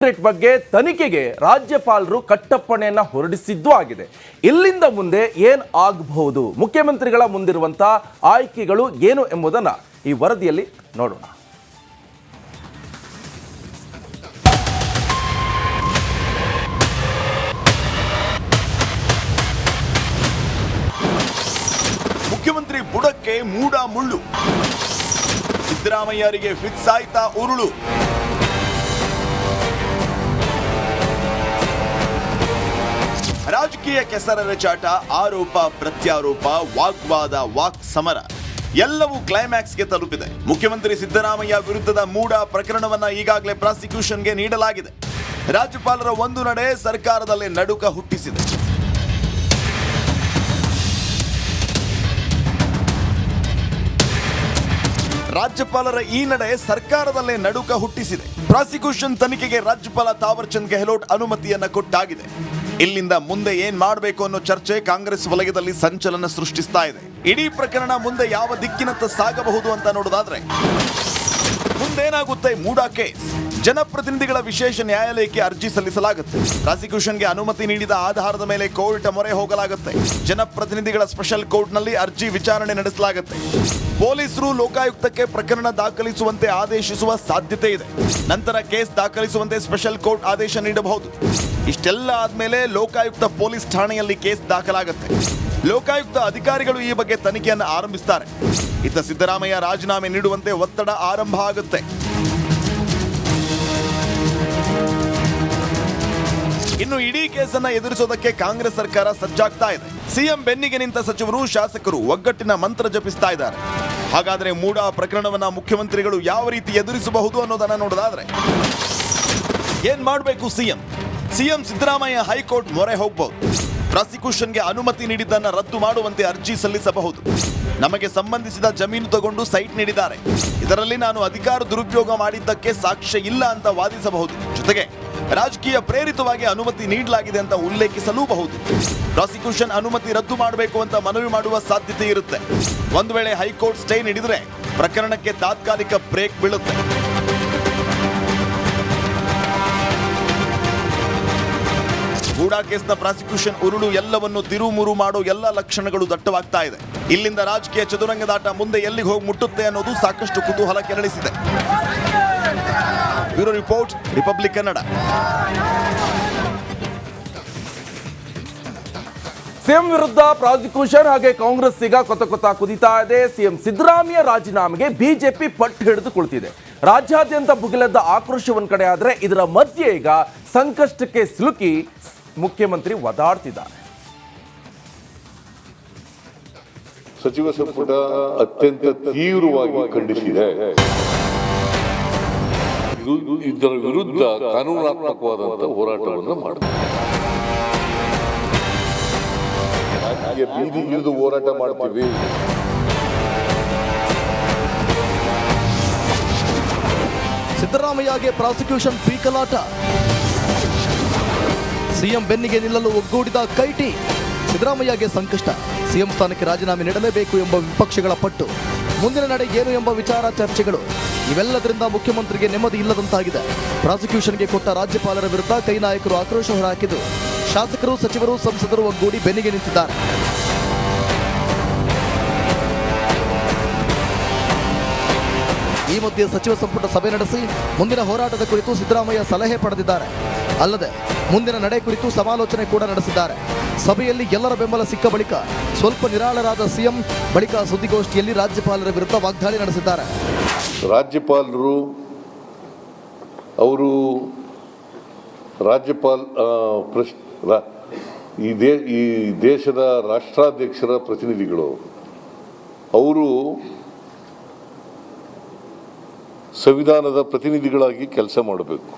Secretariat ಬಗ್ಗೆ ತನಿಖೆಗೆ ರಾಜ್ಯಪಾಲರು ಕಟ್ಟಪ್ಪಣೆಯನ್ನ ಹೊರಡಿಸಿದ್ದು ಆಗಿದೆ. ಇಲ್ಲಿಂದ ಮುಂದೆ ಏನ್ ಆಗಬಹುದು, ಮುಖ್ಯಮಂತ್ರಿಗಳ ಮುಂದಿರುವಂತಹ ಆಯ್ಕೆಗಳು ಏನು ಎಂಬುದನ್ನ ಈ ವರದಿಯಲ್ಲಿ ನೋಡೋಣ. ಮುಖ್ಯಮಂತ್ರಿ ಬುಡಕ್ಕೆ ಮೂಡ ಮುಳ್ಳು, ಸಿದ್ದರಾಮಯ್ಯರಿಗೆ ಫಿಕ್ಸ್ ಆಯ್ತಾ ಉರುಳು. ರಾಜಕೀಯ ಕೆಸರೆರಚಾಟ, ಆರೋಪ ಪ್ರತ್ಯಾರೋಪ, ವಾಗ್ವಾದ, ವಾಕ್ ಸಮರ ಎಲ್ಲವೂ ಕ್ಲೈಮ್ಯಾಕ್ಸ್ಗೆ ತಲುಪಿದೆ. ಮುಖ್ಯಮಂತ್ರಿ ಸಿದ್ದರಾಮಯ್ಯ ವಿರುದ್ಧದ ಮೂಡ ಪ್ರಕರಣವನ್ನ ಈಗಾಗಲೇ ಪ್ರಾಸಿಕ್ಯೂಷನ್ಗೆ ನೀಡಲಾಗಿದೆ. ರಾಜ್ಯಪಾಲರ ಒಂದು ನಡೆ ಸರ್ಕಾರದಲ್ಲೇ ನಡುಕ ಹುಟ್ಟಿಸಿದೆ. ರಾಜ್ಯಪಾಲರ ಈ ನಡೆ ಸರ್ಕಾರದಲ್ಲೇ ನಡುಕ ಹುಟ್ಟಿಸಿದೆ. ಪ್ರಾಸಿಕ್ಯೂಷನ್ ತನಿಖೆಗೆ ರಾಜ್ಯಪಾಲ ತಾವರ್ ಚಂದ್ ಗೆಹ್ಲೋಟ್ ಅನುಮತಿಯನ್ನ ಕೊಟ್ಟಾಗಿದೆ. ಇಲ್ಲಿಂದ ಮುಂದೆ ಏನ್ ಮಾಡಬೇಕು ಅನ್ನೋ ಚರ್ಚೆ ಕಾಂಗ್ರೆಸ್ ವಲಯದಲ್ಲಿ ಸಂಚಲನ ಸೃಷ್ಟಿಸ್ತಾ ಇದೆ. ಇಡೀ ಪ್ರಕರಣ ಮುಂದೆ ಯಾವ ದಿಕ್ಕಿನತ್ತ ಸಾಗಬಹುದು ಅಂತ ನೋಡೋದಾದ್ರೆ, ಮುಂದೇನಾಗುತ್ತೆ ಮೂಡಾ ಕೇಸ್. ಜನಪ್ರತಿನಿಧಿಗಳ ವಿಶೇಷ ನ್ಯಾಯಾಲಯಕ್ಕೆ ಅರ್ಜಿ ಸಲ್ಲಿಸಲಾಗುತ್ತೆ. ಪ್ರಾಸಿಕ್ಯೂಷನ್ಗೆ ಅನುಮತಿ ನೀಡಿದ ಆಧಾರದ ಮೇಲೆ ಕೋರ್ಟ್ ಮೊರೆ ಹೋಗಲಾಗುತ್ತೆ. ಜನಪ್ರತಿನಿಧಿಗಳ ಸ್ಪೆಷಲ್ ಕೋರ್ಟ್ನಲ್ಲಿ ಅರ್ಜಿ ವಿಚಾರಣೆ ನಡೆಸಲಾಗುತ್ತೆ. ಪೊಲೀಸರು ಲೋಕಾಯುಕ್ತಕ್ಕೆ ಪ್ರಕರಣ ದಾಖಲಿಸುವಂತೆ ಆದೇಶಿಸುವ ಸಾಧ್ಯತೆ ಇದೆ. ನಂತರ ಕೇಸ್ ದಾಖಲಿಸುವಂತೆ ಸ್ಪೆಷಲ್ ಕೋರ್ಟ್ ಆದೇಶ ನೀಡಬಹುದು. ಇಷ್ಟೆಲ್ಲ ಆದ್ಮೇಲೆ ಲೋಕಾಯುಕ್ತ ಪೊಲೀಸ್ ಠಾಣೆಯಲ್ಲಿ ಕೇಸ್ ದಾಖಲಾಗುತ್ತೆ. ಲೋಕಾಯುಕ್ತ ಅಧಿಕಾರಿಗಳು ಈ ಬಗ್ಗೆ ತನಿಖೆಯನ್ನು ಆರಂಭಿಸುತ್ತಾರೆ. ಇತ್ತ ಸಿದ್ದರಾಮಯ್ಯ ರಾಜೀನಾಮೆ ನೀಡುವಂತೆ ಒತ್ತಡ ಆರಂಭ ಆಗುತ್ತೆ. ಇನ್ನು ಇಡೀ ಕೇಸನ್ನ ಎದುರಿಸೋದಕ್ಕೆ ಕಾಂಗ್ರೆಸ್ ಸರ್ಕಾರ ಸಜ್ಜಾಗ್ತಾ ಇದೆ. ಸಿಎಂ ಬೆನ್ನಿಗೆ ನಿಂತ ಸಚಿವರು, ಶಾಸಕರು ಒಗ್ಗಟ್ಟಿನ ಮಂತ್ರ ಜಪಿಸ್ತಾ ಇದ್ದಾರೆ. ಹಾಗಾದ್ರೆ ಮೂಡಾ ಪ್ರಕರಣವನ್ನ ಮುಖ್ಯಮಂತ್ರಿಗಳು ಯಾವ ರೀತಿ ಎದುರಿಸಬಹುದು ಅನ್ನೋದನ್ನ ನೋಡೋದಾದ್ರೆ, ಏನ್ ಮಾಡಬೇಕು ಸಿಎಂ ಸಿದ್ದರಾಮಯ್ಯ ಹೈಕೋರ್ಟ್ ಮೊರೆ ಹೋಗಬಹುದು. ಪ್ರಾಸಿಕ್ಯೂಷನ್ಗೆ ಅನುಮತಿ ನೀಡಿದ್ದನ್ನ ರದ್ದು ಮಾಡುವಂತೆ ಅರ್ಜಿ ಸಲ್ಲಿಸಬಹುದು. ನಮಗೆ ಸಂಬಂಧಿಸಿದ ಜಮೀನು ತಗೊಂಡು ಸೈಟ್ ನೀಡಿದ್ದಾರೆ, ಇದರಲ್ಲಿ ನಾನು ಅಧಿಕಾರ ದುರುಪಯೋಗ ಮಾಡಿದ್ದಕ್ಕೆ ಸಾಕ್ಷ್ಯ ಇಲ್ಲ ಅಂತ ವಾದಿಸಬಹುದು. ಜೊತೆಗೆ ರಾಜಕೀಯ ಪ್ರೇರಿತವಾಗಿ ಅನುಮತಿ ನೀಡಲಾಗಿದೆ ಅಂತ ಉಲ್ಲೇಖಿಸಲೂಬಹುದು. ಪ್ರಾಸಿಕ್ಯೂಷನ್ ಅನುಮತಿ ರದ್ದು ಮಾಡಬೇಕು ಅಂತ ಮನವಿ ಮಾಡುವ ಸಾಧ್ಯತೆ ಇರುತ್ತೆ. ಒಂದು ವೇಳೆ ಹೈಕೋರ್ಟ್ ಸ್ಟೇ ನೀಡಿದ್ರೆ ಪ್ರಕರಣಕ್ಕೆ ತಾತ್ಕಾಲಿಕ ಬ್ರೇಕ್ ಬೀಳುತ್ತೆ. ಮೂಡಾ ಕೇಸ್ನ ಪ್ರಾಸಿಕ್ಯೂಷನ್ ಉರುಳು ಎಲ್ಲವನ್ನು ತಿರುಮುರು ಮಾಡೋ ಎಲ್ಲ ಲಕ್ಷಣಗಳು ದಟ್ಟವಾಗ್ತಾ ಇದೆ. ಇಲ್ಲಿಂದ ರಾಜಕೀಯ ಚದುರಂಗದಾಟ ಮುಂದೆ ಎಲ್ಲಿಗೆ ಹೋಗಿ ಮುಟ್ಟುತ್ತೆ ಅನ್ನೋದು ಸಾಕಷ್ಟು ಕುತೂಹಲ ಕೆರಳಿಸಿದೆ. Bureau report, Republic Kannada. CM ವಿರುದ್ಧ ಪ್ರಾಸಿಕ್ಯೂಷನ್ ಹಾಗೆ ಕಾಂಗ್ರೆಸ್ ಈಗ ಕೊತ್ತ ಕುದಿತಾ ಇದೆ. ಸಿಎಂ ಸಿದ್ದರಾಮಯ್ಯ ರಾಜೀನಾಮೆಗೆ ಬಿಜೆಪಿ ಪಟ್ಟು ಹಿಡಿದು ಕುಳಿತಿದೆ. ರಾಜ್ಯಾದ್ಯಂತ ಭುಗಿಲೆದ್ದ ಆಕ್ರೋಶ ಒಂದ್ ಕಡೆ ಆದ್ರೆ, ಇದರ ಮಧ್ಯೆ ಈಗ ಸಂಕಷ್ಟಕ್ಕೆ ಸಿಲುಕಿ ಮುಖ್ಯಮಂತ್ರಿ ಒದಾಡ್ತಿದ್ದಾರೆ. ಸಚಿವ ಸಂಪುಟ ಅತ್ಯಂತ ತೀವ್ರವಾಗಿ ಖಂಡಿಸಿದೆ. ಇದರ ವಿರುದ್ಧ ಕಾನೂನಾತ್ಮಕವಾದಂತಹ ಹೋರಾಟವನ್ನು ಮಾಡುತ್ತೆ. ಬೀದಿ ಇಳಿದು ಹೋರಾಟ ಮಾಡ್ತೀವಿ. ಸಿದ್ದರಾಮಯ್ಯಗೆ ಪ್ರಾಸಿಕ್ಯೂಷನ್ ಪೀಕಲಾಟ, ಸಿಎಂ ಬೆನ್ನಿಗೆ ನಿಲ್ಲಲು ಒಗ್ಗೂಡಿದ ಕೈಟಿ. ಸಿದ್ದರಾಮಯ್ಯಗೆ ಸಂಕಷ್ಟ, ಸಿಎಂ ಸ್ಥಾನಕ್ಕೆ ರಾಜೀನಾಮೆ ನೀಡಲೇಬೇಕು ಎಂಬ ವಿಪಕ್ಷಗಳ ಪಟ್ಟು. ಮುಂದಿನ ನಡೆ ಏನು ಎಂಬ ವಿಚಾರ ಚರ್ಚೆಗಳು, ಇವೆಲ್ಲದರಿಂದ ಮುಖ್ಯಮಂತ್ರಿಗೆ ನೆಮ್ಮದಿ ಇಲ್ಲದಂತಾಗಿದೆ. ಪ್ರಾಸಿಕ್ಯೂಷನ್ಗೆ ಕೊಟ್ಟ ರಾಜ್ಯಪಾಲರ ವಿರುದ್ಧ ಕೈ ನಾಯಕರು ಆಕ್ರೋಶ ಹೊರಹಾಕಿದ್ದು, ಶಾಸಕರು, ಸಚಿವರು, ಸಂಸದರು ಒಗ್ಗೂಡಿ ಬೆನ್ನಿಗೆ ನಿಂತಿದ್ದಾರೆ. ಈ ಮಧ್ಯೆ ಸಚಿವ ಸಂಪುಟ ಸಭೆ ನಡೆಸಿ ಮುಂದಿನ ಹೋರಾಟದ ಕುರಿತು ಸಿದ್ದರಾಮಯ್ಯ ಸಲಹೆ ಪಡೆದಿದ್ದಾರೆ. ಅಲ್ಲದೆ ಮುಂದಿನ ನಡೆ ಕುರಿತು ಸಮಾಲೋಚನೆ ಕೂಡ ನಡೆಸಿದ್ದಾರೆ. ಸಭೆಯಲ್ಲಿ ಎಲ್ಲರ ಬೆಂಬಲ ಸಿಕ್ಕ ಬಳಿಕ ಸ್ವಲ್ಪ ನಿರಾಳರಾದ ಸಿಎಂ ಬಳಿಕ ಸುದ್ದಿಗೋಷ್ಠಿಯಲ್ಲಿ ರಾಜ್ಯಪಾಲರ ವಿರುದ್ಧ ವಾಗ್ದಾಳಿ ನಡೆಸಿದ್ದಾರೆ. ರಾಜ್ಯಪಾಲರು ಅವರು ಈ ದೇಶದ ರಾಷ್ಟ್ರಾಧ್ಯಕ್ಷರ ಪ್ರತಿನಿಧಿಗಳು, ಅವರು ಸಂವಿಧಾನದ ಪ್ರತಿನಿಧಿಗಳಾಗಿ ಕೆಲಸ ಮಾಡಬೇಕು.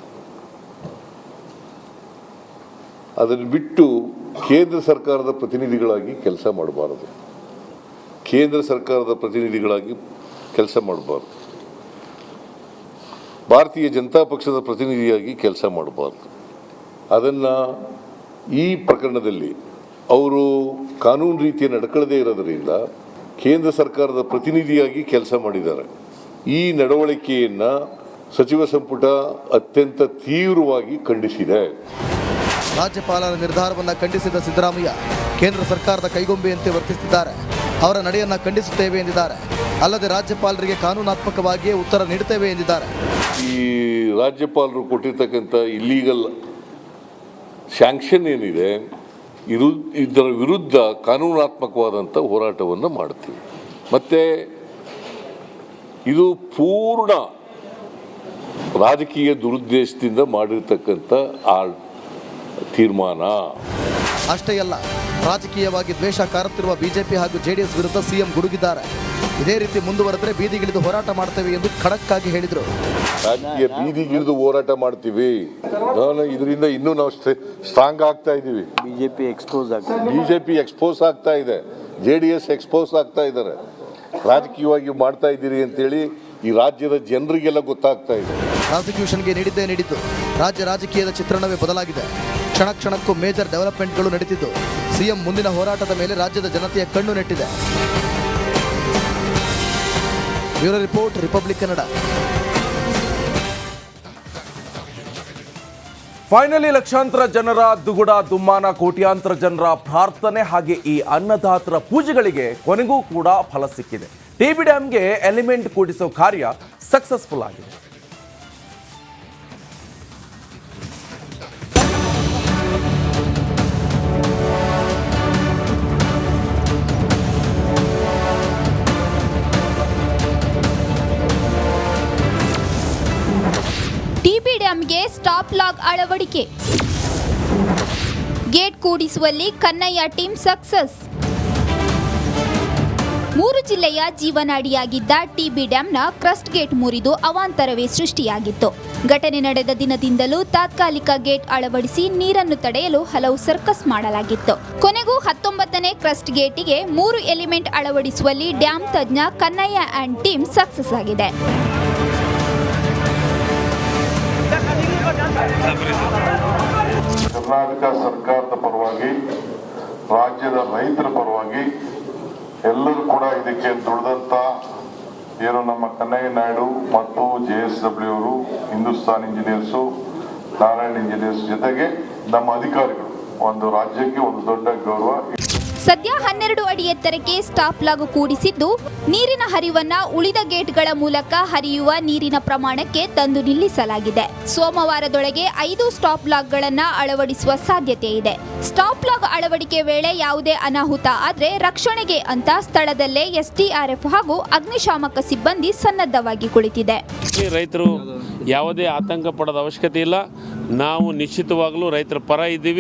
ಅದನ್ನು ಬಿಟ್ಟು ಕೇಂದ್ರ ಸರ್ಕಾರದ ಪ್ರತಿನಿಧಿಗಳಾಗಿ ಕೆಲಸ ಮಾಡಬಾರದು. ಕೇಂದ್ರ ಸರ್ಕಾರದ ಪ್ರತಿನಿಧಿಗಳಾಗಿ ಕೆಲಸ ಮಾಡಬಾರದು. ಭಾರತೀಯ ಜನತಾ ಪಕ್ಷದ ಪ್ರತಿನಿಧಿಯಾಗಿ ಕೆಲಸ ಮಾಡಬಾರದು. ಅದನ್ನು ಈ ಪ್ರಕರಣದಲ್ಲಿ ಅವರು ಕಾನೂನು ರೀತಿಯ ನಡ್ಕೊಳ್ಳದೇ ಇರೋದರಿಂದ ಕೇಂದ್ರ ಸರ್ಕಾರದ ಪ್ರತಿನಿಧಿಯಾಗಿ ಕೆಲಸ ಮಾಡಿದ್ದಾರೆ. ಈ ನಡವಳಿಕೆಯನ್ನು ಸಚಿವ ಸಂಪುಟ ಅತ್ಯಂತ ತೀವ್ರವಾಗಿ ಖಂಡಿಸಿದೆ. ರಾಜ್ಯಪಾಲರ ನಿರ್ಧಾರವನ್ನು ಖಂಡಿಸಿದ ಸಿದ್ದರಾಮಯ್ಯ ಕೇಂದ್ರ ಸರ್ಕಾರದ ಕೈಗೊಂಬೆಯಂತೆ ವರ್ತಿಸುತ್ತಿದ್ದಾರೆ. ಅವರ ನಡೆಯನ್ನ ಖಂಡಿಸುತ್ತೇವೆ ಎಂದಿದ್ದಾರೆ. ಅಲ್ಲದೆ ರಾಜ್ಯಪಾಲರಿಗೆ ಕಾನೂನಾತ್ಮಕವಾಗಿಯೇ ಉತ್ತರ ನೀಡುತ್ತೇವೆ ಎಂದಿದ್ದಾರೆ. ಈ ರಾಜ್ಯಪಾಲರು ಕೊಟ್ಟಿರ್ತಕ್ಕಂಥ ಇಲ್ಲೀಗಲ್ ಸ್ಯಾಂಕ್ಷನ್ ಏನಿದೆ ಇದರ ವಿರುದ್ಧ ಕಾನೂನಾತ್ಮಕವಾದಂಥ ಹೋರಾಟವನ್ನು ಮಾಡ್ತೀವಿ. ಮತ್ತು ಇದು ಪೂರ್ಣ ರಾಜಕೀಯ ದುರುದ್ದೇಶದಿಂದ ಮಾಡಿರ್ತಕ್ಕಂಥ ತೀರ್ಮಾನ. ಅಷ್ಟೇ ಅಲ್ಲ, ರಾಜಕೀಯವಾಗಿ ದ್ವೇಷ ಕಾರುತ್ತಿರುವ ಬಿಜೆಪಿ ಹಾಗೂ ಜೆಡಿಎಸ್ ವಿರುದ್ಧ ಸಿಎಂ ಗುಡುಗಿದ್ದಾರೆ. ಇದೇ ರೀತಿ ಮುಂದುವರೆದರೆ ಬೀದಿಗಿಳಿದು ಹೋರಾಟ ಮಾಡ್ತೇವೆ ಎಂದು ಖಡಕ್ ಆಗಿ ಹೇಳಿದರು. ರಾಜಕೀಯ ಬೀದಿಗಿಳಿದು ಹೋರಾಟ ಮಾಡ್ತೀವಿ. ಇದರಿಂದ ಇನ್ನೂ ನಾವು ಸ್ಟ್ರಾಂಗ್ ಆಗ್ತಾ ಇದ್ದೀವಿ. ಬಿಜೆಪಿ ಎಕ್ಸ್ಪೋಸ್ ಆಗ್ತಾ ಇದೆ, ಜೆಡಿಎಸ್ ಎಕ್ಸ್ಪೋಸ್ ಆಗ್ತಾ ಇದ್ದಾರೆ. ರಾಜಕೀಯವಾಗಿ ಮಾಡ್ತಾ ಇದ್ದೀರಿ ಅಂತೇಳಿ ಈ ರಾಜ್ಯದ ಜನರಿಗೆಲ್ಲ ಗೊತ್ತಾಗ್ತಾ ಇದೆ. ಪ್ರಾಸಿಕ್ಯೂಷನ್ಗೆ ನೀಡಿದ್ದೇ ನೀಡಿದ್ದು ರಾಜ್ಯ ರಾಜಕೀಯದ ಚಿತ್ರಣವೇ ಬದಲಾಗಿದೆ. ಕ್ಷಣ ಕ್ಷಣಕ್ಕೂ ಮೇಜರ್ ಡೆವಲಪ್ಮೆಂಟ್ಗಳು ನಡೀತಿದ್ದು ಸಿಎಂ ಮುಂದಿನ ಹೋರಾಟದ ಮೇಲೆ ರಾಜ್ಯದ ಜನತೆಯ ಕಣ್ಣು ನೆಟ್ಟಿದೆ. Bureau report, Republic Kannada. Finally ಲಕ್ಷಾಂತರ ಜನರ ದುಗುಡ ದುಮ್ಮಾನ, ಕೋಟ್ಯಾಂತರ ಜನರ ಪ್ರಾರ್ಥನೆ ಹಾಗೆ ಈ ಅನ್ನದಾತರ ಪೂಜೆಗಳಿಗೆ ಕೊನೆಗೂ ಕೂಡ ಫಲ ಸಿಕ್ಕಿದೆ. ಟಿಬಿ ಡ್ಯಾಂಗೆ ಎಲಿಮೆಂಟ್ ಕೂಡಿಸೋ ಕಾರ್ಯ ಸಕ್ಸಸ್ಫುಲ್ ಆಗಿದೆ. ಟಿಬಿ ಡ್ಯಾಂಗೆ ಸ್ಟಾಪ್ ಲಾಗ್ ಅಳವಡಿಕೆ, ಗೇಟ್ ಕೂಡಿಸುವಲ್ಲಿ ಕನ್ನಯ್ಯ ಟೀಮ್ ಸಕ್ಸಸ್. 3 ಜಿಲ್ಲೆಯ ಜೀವನಾಡಿಯಾಗಿದ್ದ ಟಿಬಿ ಡ್ಯಾಂನ ಕ್ರಸ್ಟ್ ಗೇಟ್ ಮುರಿದು ಅವಾಂತರವೇ ಸೃಷ್ಟಿಯಾಗಿತ್ತು. ಘಟನೆ ನಡೆದ ದಿನದಿಂದಲೂ ತಾತ್ಕಾಲಿಕ ಗೇಟ್ ಅಳವಡಿಸಿ ನೀರನ್ನು ತಡೆಯಲು ಹಲವು ಸರ್ಕಸ್ ಮಾಡಲಾಗಿತ್ತು. ಕೊನೆಗೂ 19ನೇ ಕ್ರಸ್ಟ್ ಗೇಟಿಗೆ 3 ಎಲಿಮೆಂಟ್ ಅಳವಡಿಸುವಲ್ಲಿ ಡ್ಯಾಂ ತಜ್ಞ ಕನ್ನಯ್ಯ ಅಂಡ್ ಟೀಮ್ ಸಕ್ಸಸ್ ಆಗಿದೆ. ಕರ್ನಾಟಕ ಸರ್ಕಾರದ ಪರವಾಗಿ, ರಾಜ್ಯದ ರೈತರ ಪರವಾಗಿ ಎಲ್ಲರೂ ಕೂಡ ಇದಕ್ಕೆ ದುಡಿದಂತ ಏನು ನಮ್ಮ ಕನ್ನಯ್ಯ ನಾಯ್ಡು ಮತ್ತು JSW ಅವರು, ಹಿಂದೂಸ್ತಾನ್ ಇಂಜಿನಿಯರ್ಸು, ನಾರಾಯಣ್ ಇಂಜಿನಿಯರ್ಸ್ ಜೊತೆಗೆ ನಮ್ಮ ಅಧಿಕಾರಿಗಳು, ಒಂದು ರಾಜ್ಯಕ್ಕೆ ಒಂದು ದೊಡ್ಡ ಗೌರವ. ಸದ್ಯ 12 ಅಡಿ ಎತ್ತರಕ್ಕೆ ಸ್ಟಾಪ್ ಲಾಗ್ ಕೂಡಿಸಿದ್ದು ನೀರಿನ ಹರಿವನ್ನ ಉಳಿದ ಗೇಟ್ಗಳ ಮೂಲಕ ಹರಿಯುವ ನೀರಿನ ಪ್ರಮಾಣಕ್ಕೆ ತಂದು ನಿಲ್ಲಿಸಲಾಗಿದೆ. ಸೋಮವಾರದೊಳಗೆ 5 ಸ್ಟಾಪ್ ಲಾಗ್ಗಳನ್ನು ಅಳವಡಿಸುವ ಸಾಧ್ಯತೆ ಇದೆ. ಸ್ಟಾಪ್ ಲಾಗ್ ಅಳವಡಿಕೆ ವೇಳೆ ಯಾವುದೇ ಅನಾಹುತ ಆದ್ರೆ ರಕ್ಷಣೆಗೆ ಅಂತ ಸ್ಥಳದಲ್ಲೇ SDRF ಹಾಗೂ ಅಗ್ನಿಶಾಮಕ ಸಿಬ್ಬಂದಿ ಸನ್ನದ್ಧವಾಗಿ ಕುಳಿತಿದೆ. ರೈತರು ಯಾವುದೇ ಆತಂಕ ಪಡೋದ ಅವಶ್ಯಕತೆ ಇಲ್ಲ. ನಾವು ನಿಶ್ಚಿತವಾಗಲೂ ರೈತರ ಪರ ಇದ್ದೀವಿ.